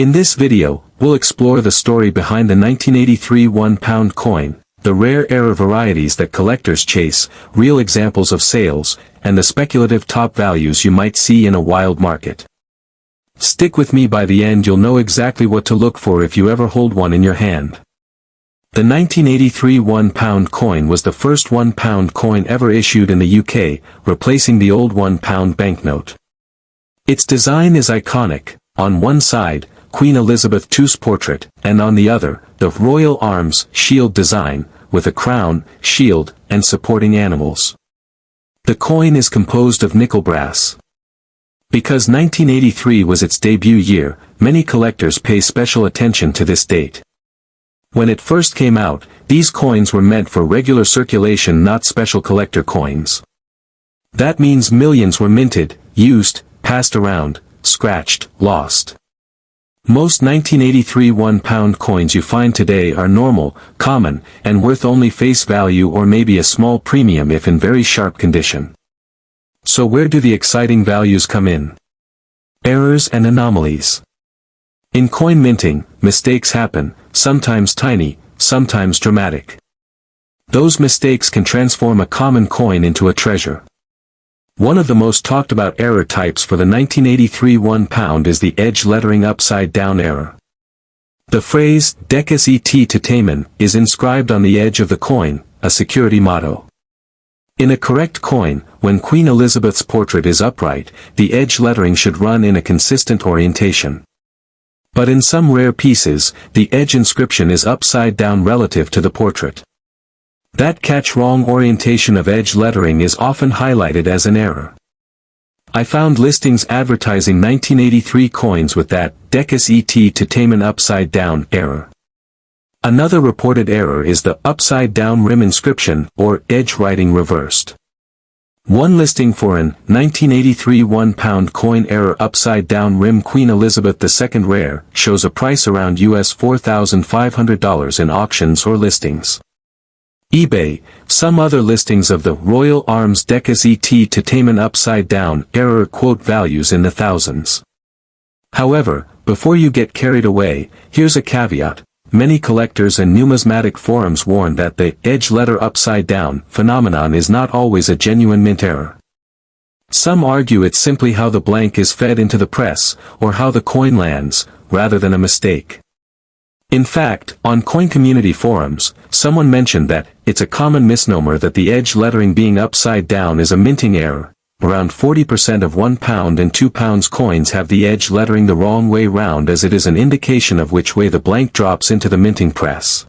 In this video, we'll explore the story behind the 1983 £1 coin, the rare error varieties that collectors chase, real examples of sales, and the speculative top values you might see in a wild market. Stick with me. By the end you'll know exactly what to look for if you ever hold one in your hand. The 1983 £1 coin was the first £1 coin ever issued in the UK, replacing the old £1 banknote. Its design is iconic: on one side, Queen Elizabeth II's portrait, and on the other, the royal arms shield design, with a crown, shield, and supporting animals. The coin is composed of nickel brass. Because 1983 was its debut year, many collectors pay special attention to this date. When it first came out, these coins were meant for regular circulation, not special collector coins. That means millions were minted, used, passed around, scratched, lost. Most 1983 £1 coins you find today are normal, common, and worth only face value or maybe a small premium if in very sharp condition. So where do the exciting values come in? Errors and anomalies. In coin minting, mistakes happen, sometimes tiny, sometimes dramatic. Those mistakes can transform a common coin into a treasure. One of the most talked about error types for the 1983 £1 is the edge lettering upside down error. The phrase, "Decus et titamen," is inscribed on the edge of the coin, a security motto. In a correct coin, when Queen Elizabeth's portrait is upright, the edge lettering should run in a consistent orientation. But in some rare pieces, the edge inscription is upside down relative to the portrait. That wrong orientation of edge lettering is often highlighted as an error. I found listings advertising 1983 coins with that "Decus et titamen" upside down error. Another reported error is the upside down rim inscription, or edge writing reversed. One listing for an 1983 £1 coin error upside down rim Queen Elizabeth II rare shows a price around US $4,500 in auctions or listings. eBay. Some other listings of the Royal Arms Decus et titamen upside down error quote values in the thousands. However, before you get carried away, here's a caveat. Many collectors and numismatic forums warn that the edge letter upside down phenomenon is not always a genuine mint error. Some argue it's simply how the blank is fed into the press, or how the coin lands, rather than a mistake. In fact, on coin community forums, someone mentioned that it's a common misnomer that the edge lettering being upside down is a minting error. Around 40% of £1 and £2 coins have the edge lettering the wrong way round, as it is an indication of which way the blank drops into the minting press.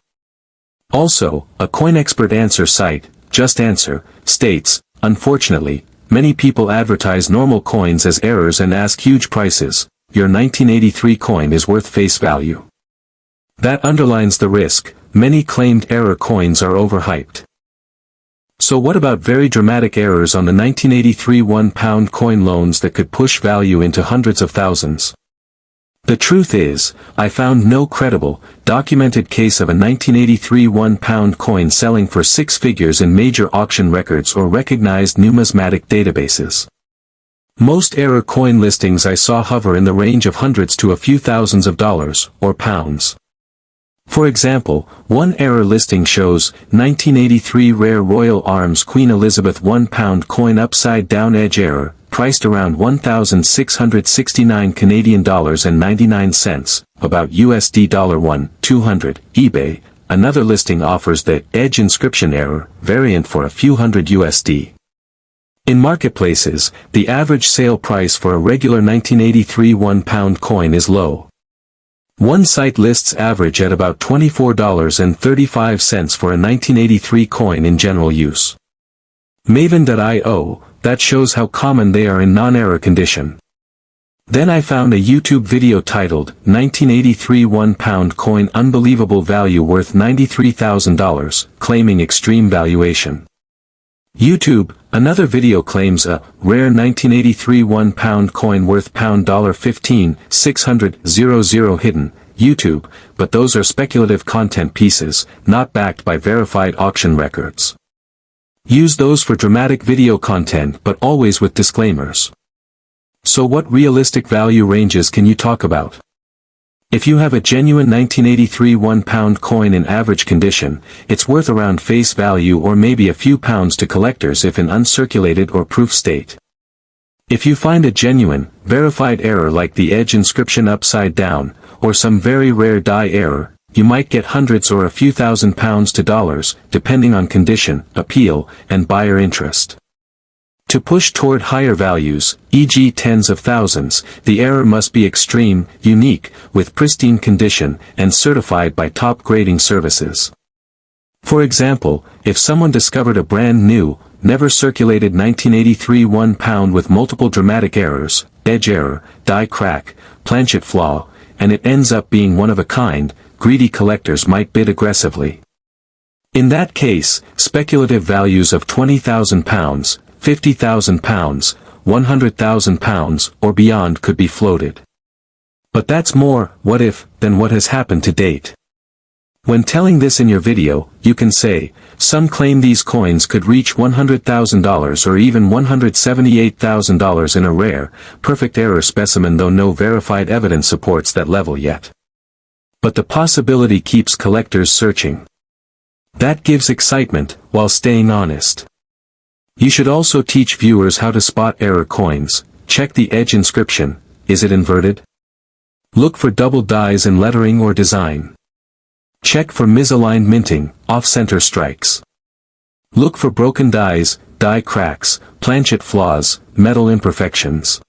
Also, a coin expert answer site, Just Answer, states, "Unfortunately, many people advertise normal coins as errors and ask huge prices. Your 1983 coin is worth face value." That underlines the risk. Many claimed error coins are overhyped. So what about very dramatic errors on the 1983 £1 coin loans that could push value into hundreds of thousands? The truth is, I found no credible, documented case of a 1983 £1 coin selling for six figures in major auction records or recognized numismatic databases. Most error coin listings I saw hover in the range of hundreds to a few thousands of dollars, or pounds. For example, one error listing shows 1983 rare Royal Arms Queen Elizabeth £1 coin upside down edge error, priced around $1,669 about USD $1,200, eBay. Another listing offers the edge inscription error variant for a few hundred USD. In marketplaces, the average sale price for a regular 1983 £1 coin is low. One site lists average at about $24.35 for a 1983 coin in general use. Maven.io, that shows how common they are in non-error condition. Then I found a YouTube video titled, 1983 £1 coin unbelievable value worth $93,000, claiming extreme valuation. YouTube, another video claims a rare 1983 £1 coin worth $15,600 hidden. YouTube, but those are speculative content pieces, not backed by verified auction records. Use those for dramatic video content, but always with disclaimers. So what realistic value ranges can you talk about? If you have a genuine 1983 1-pound coin in average condition, it's worth around face value or maybe a few pounds to collectors if in uncirculated or proof state. If you find a genuine, verified error like the edge inscription upside down, or some very rare die error, you might get hundreds or a few £1,000s to dollars, depending on condition, appeal, and buyer interest. To push toward higher values, e.g. tens of thousands, the error must be extreme, unique, with pristine condition, and certified by top grading services. For example, if someone discovered a brand new, never circulated 1983 1-pound with multiple dramatic errors, edge error, die crack, planchet flaw, and it ends up being one of a kind, greedy collectors might bid aggressively. In that case, speculative values of £20,000, £50,000, £100,000, or beyond could be floated. But that's more, what if, than what has happened to date. When telling this in your video, you can say, some claim these coins could reach $100,000 or even $178,000 in a rare, perfect error specimen, though no verified evidence supports that level yet. But the possibility keeps collectors searching. That gives excitement, while staying honest. You should also teach viewers how to spot error coins. Check the edge inscription. Is it inverted? Look for double dies in lettering or design. Check for misaligned minting, off-center strikes. Look for broken dies, die cracks, planchet flaws, metal imperfections.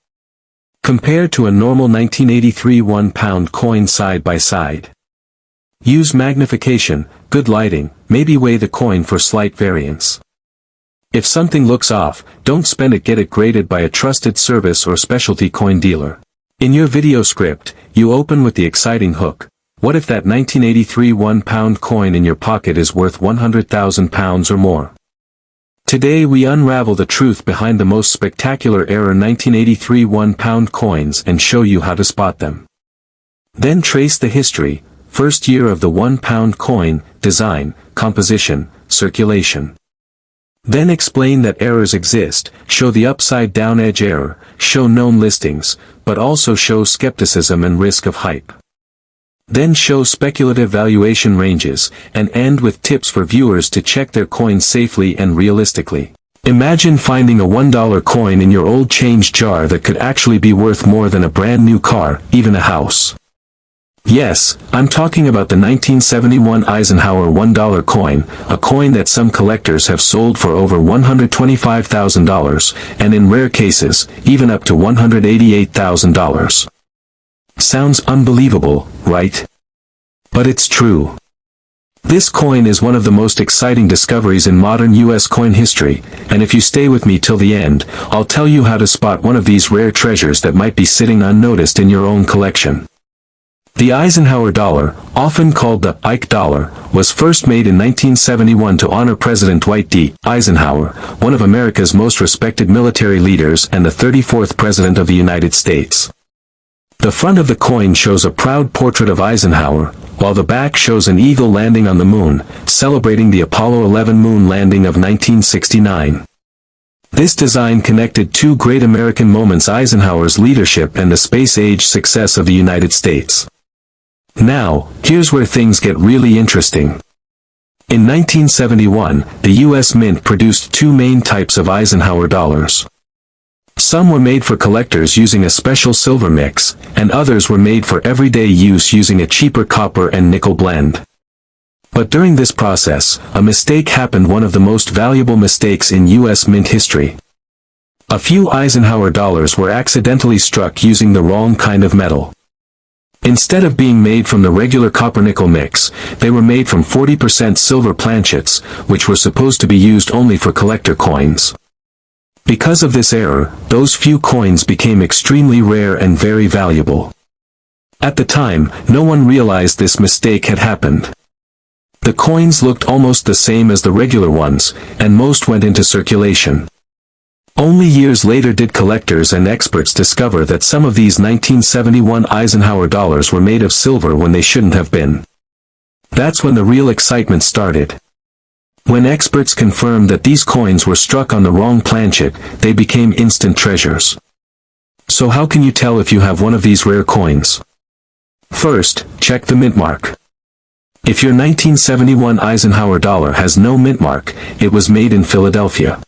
Compare to a normal 1983 1-pound coin side by side. Use magnification, good lighting, maybe weigh the coin for slight variance. If something looks off, don't spend it, get it graded by a trusted service or specialty coin dealer. In your video script, you open with the exciting hook. What if that 1983 1-pound coin in your pocket is worth £100,000 or more? Today we unravel the truth behind the most spectacular error 1983 1-pound coins and show you how to spot them. Then trace the history, first year of the 1-pound coin, design, composition, circulation. Then explain that errors exist, show the upside-down edge error, show known listings, but also show skepticism and risk of hype. Then show speculative valuation ranges, and end with tips for viewers to check their coins safely and realistically. Imagine finding a $1 coin in your old change jar that could actually be worth more than a brand new car, even a house. Yes, I'm talking about the 1971 Eisenhower $1 coin, a coin that some collectors have sold for over $125,000, and in rare cases, even up to $188,000. Sounds unbelievable, right? But it's true. This coin is one of the most exciting discoveries in modern US coin history, and if you stay with me till the end, I'll tell you how to spot one of these rare treasures that might be sitting unnoticed in your own collection. The Eisenhower dollar, often called the Ike dollar, was first made in 1971 to honor President Dwight D. Eisenhower, one of America's most respected military leaders and the 34th President of the United States. The front of the coin shows a proud portrait of Eisenhower, while the back shows an eagle landing on the moon, celebrating the Apollo 11 moon landing of 1969. This design connected two great American moments: Eisenhower's leadership and the space-age success of the United States. Now, here's where things get really interesting. In 1971, the U.S. Mint produced two main types of Eisenhower dollars. Some were made for collectors using a special silver mix, and others were made for everyday use using a cheaper copper and nickel blend. But during this process, a mistake happened, one of the most valuable mistakes in U.S. Mint history. A few Eisenhower dollars were accidentally struck using the wrong kind of metal. Instead of being made from the regular copper-nickel mix, they were made from 40% silver planchets, which were supposed to be used only for collector coins. Because of this error, those few coins became extremely rare and very valuable. At the time, no one realized this mistake had happened. The coins looked almost the same as the regular ones, and most went into circulation. Only years later did collectors and experts discover that some of these 1971 Eisenhower dollars were made of silver when they shouldn't have been. That's when the real excitement started. When experts confirmed that these coins were struck on the wrong planchet, they became instant treasures. So how can you tell if you have one of these rare coins? First, check the mint mark. If your 1971 Eisenhower dollar has no mint mark, it was made in Philadelphia.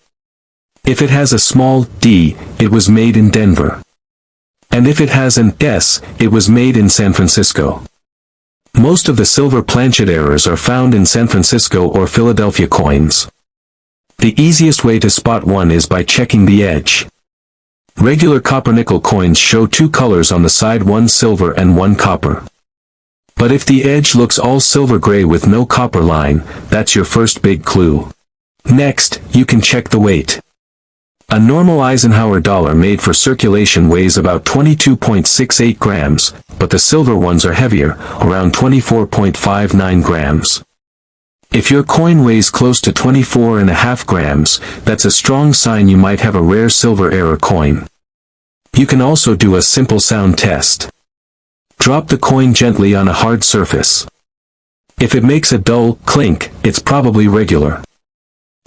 If it has a small d, it was made in Denver. And if it has an S, it was made in San Francisco. Most of the silver planchet errors are found in San Francisco or Philadelphia coins. The easiest way to spot one is by checking the edge. Regular copper-nickel coins show two colors on the side, one silver and one copper. But if the edge looks all silver gray with no copper line, that's your first big clue. Next, you can check the weight. A normal Eisenhower dollar made for circulation weighs about 22.68 grams, but the silver ones are heavier, around 24.59 grams. If your coin weighs close to 24.5 grams, that's a strong sign you might have a rare silver error coin. You can also do a simple sound test. Drop the coin gently on a hard surface. If it makes a dull clink, it's probably regular.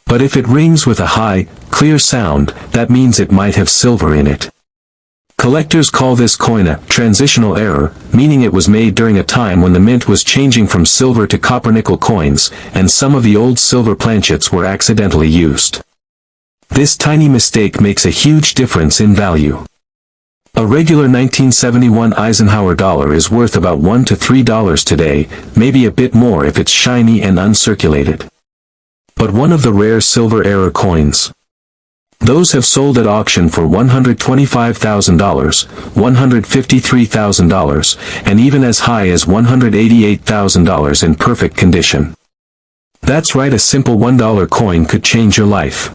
But if it rings with a high, clear sound, that means it might have silver in it. Collectors call this coin a transitional error, meaning it was made during a time when the mint was changing from silver to copper-nickel coins, and some of the old silver planchets were accidentally used. This tiny mistake makes a huge difference in value. A regular 1971 Eisenhower dollar is worth about $1 to $3 today, maybe a bit more if it's shiny and uncirculated. But one of the rare silver error coins. Those have sold at auction for $125,000, $153,000, and even as high as $188,000 in perfect condition. That's right, a simple $1 coin could change your life.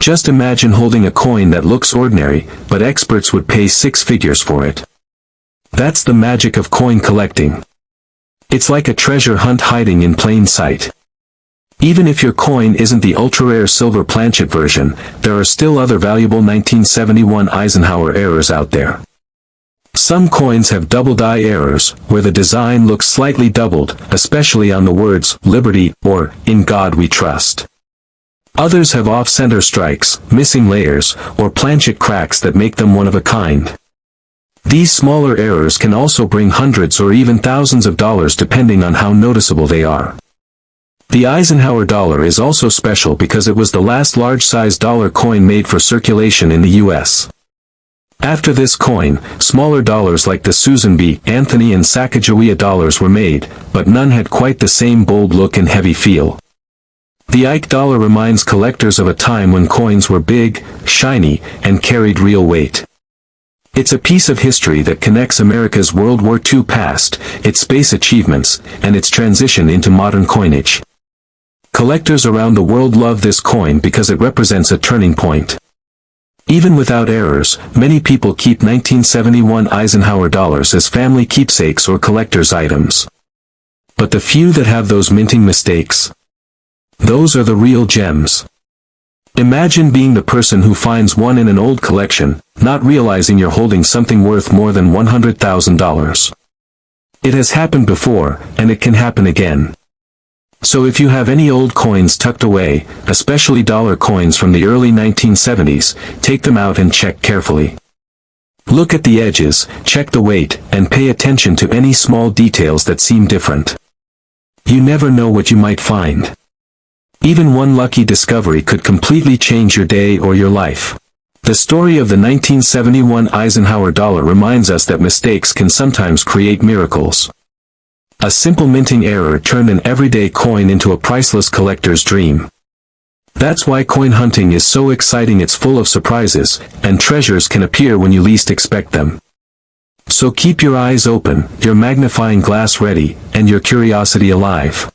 Just imagine holding a coin that looks ordinary, but experts would pay six figures for it. That's the magic of coin collecting. It's like a treasure hunt hiding in plain sight. Even if your coin isn't the ultra-rare silver planchet version, there are still other valuable 1971 Eisenhower errors out there. Some coins have double die errors, where the design looks slightly doubled, especially on the words, Liberty, or, In God We Trust. Others have off-center strikes, missing layers, or planchet cracks that make them one of a kind. These smaller errors can also bring hundreds or even thousands of dollars depending on how noticeable they are. The Eisenhower dollar is also special because it was the last large-size dollar coin made for circulation in the U.S. After this coin, smaller dollars like the Susan B. Anthony and Sacagawea dollars were made, but none had quite the same bold look and heavy feel. The Ike dollar reminds collectors of a time when coins were big, shiny, and carried real weight. It's a piece of history that connects America's World War II past, its space achievements, and its transition into modern coinage. Collectors around the world love this coin because it represents a turning point. Even without errors, many people keep 1971 Eisenhower dollars as family keepsakes or collector's items. But the few that have those minting mistakes, those are the real gems. Imagine being the person who finds one in an old collection, not realizing you're holding something worth more than $100,000. It has happened before, and it can happen again. So if you have any old coins tucked away, especially dollar coins from the early 1970s, take them out and check carefully. Look at the edges, check the weight, and pay attention to any small details that seem different. You never know what you might find. Even one lucky discovery could completely change your day or your life. The story of the 1971 Eisenhower dollar reminds us that mistakes can sometimes create miracles. A simple minting error turned an everyday coin into a priceless collector's dream. That's why coin hunting is so exciting. It's full of surprises, and treasures can appear when you least expect them. So keep your eyes open, your magnifying glass ready, and your curiosity alive.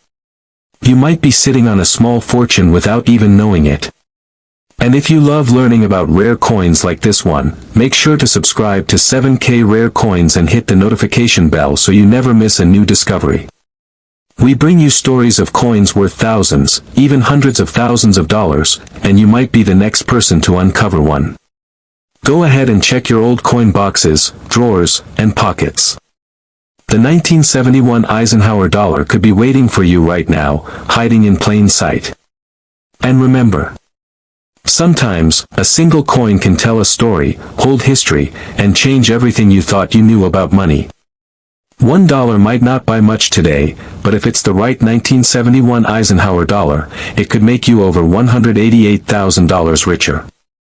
You might be sitting on a small fortune without even knowing it. And if you love learning about rare coins like this one, make sure to subscribe to 7K Rare Coins and hit the notification bell so you never miss a new discovery. We bring you stories of coins worth thousands, even hundreds of thousands of dollars, and you might be the next person to uncover one. Go ahead and check your old coin boxes, drawers, and pockets. The 1971 Eisenhower dollar could be waiting for you right now, hiding in plain sight. And remember, sometimes, a single coin can tell a story, hold history, and change everything you thought you knew about money. $1 might not buy much today, but if it's the right 1971 Eisenhower dollar, it could make you over $188,000 richer.